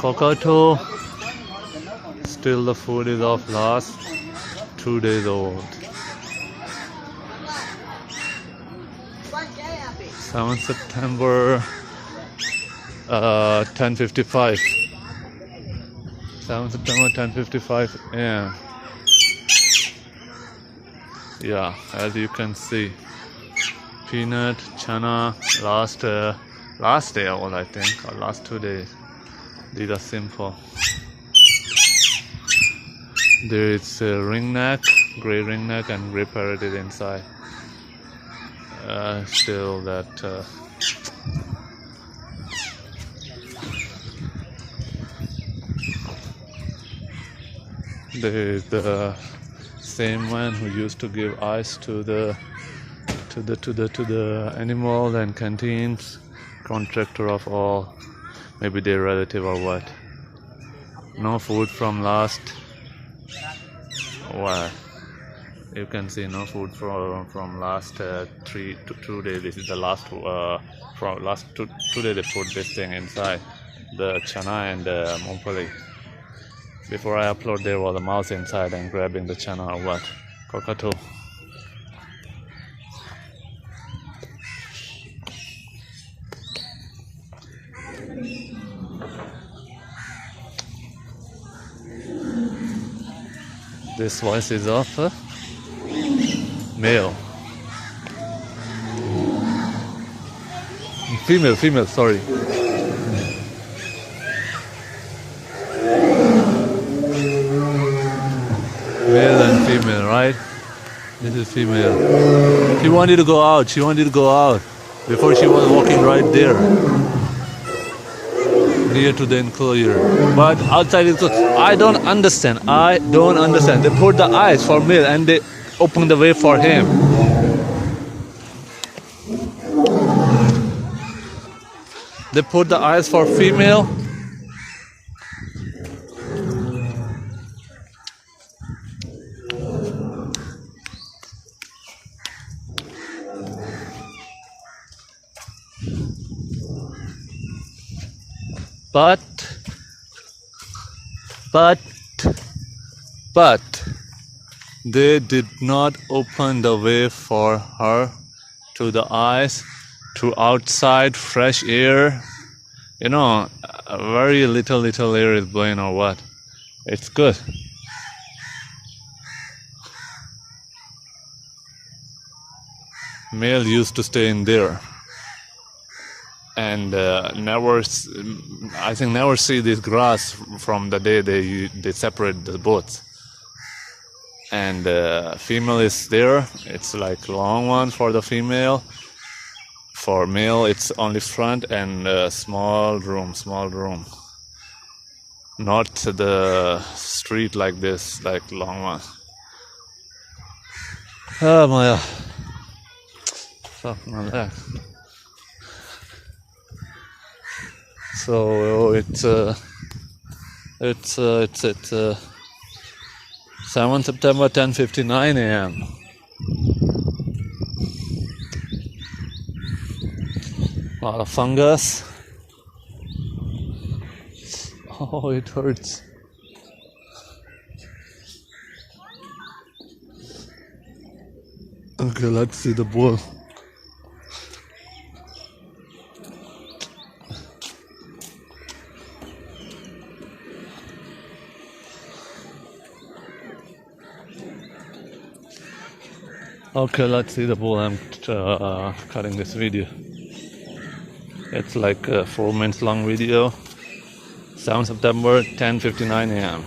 cockatoo. Still the food is of last 2 days old. 7th September 10:55. 7th September 10:55 a.m. Yeah, as you can see, peanut, chana, last day old, I think, or last 2 days. These are simple. There is a ring neck, gray ring neck, and gray parrot is inside. Still that there is the same man who used to give ice to the animals and canteens, contractor of all, maybe their relative or what. No food from last. Well, you can see no food from last 2 days. This is the last from last two days they put this thing inside the chana and the mumpali. Before I upload, there was a mouse inside and grabbing the chana or what. Cockatoo. This voice is of a male. Female, sorry. Male and female, right? This is female. She wanted to go out. Before she was walking right there, near to the enclosure. But outside it's I don't understand. They put the eyes for male and they open the way for him. They put the eyes for female. But they did not open the way for her to the eyes, to outside fresh air. You know, a very little air is blowing or what. It's good. Male used to stay in there. And never see this grass from the day they separate the boats. And female is there. It's like long one for the female. For male, it's only front and small room. Not the street like this, like long one. Oh my! Fuck my leg. So it's 7th September 10:59 a.m. A lot of fungus. Oh, it hurts. Okay, let's see the bull. Okay, let's see the bull. I'm cutting this video. It's like a 4 minutes long video. 7th September 10:59 a.m.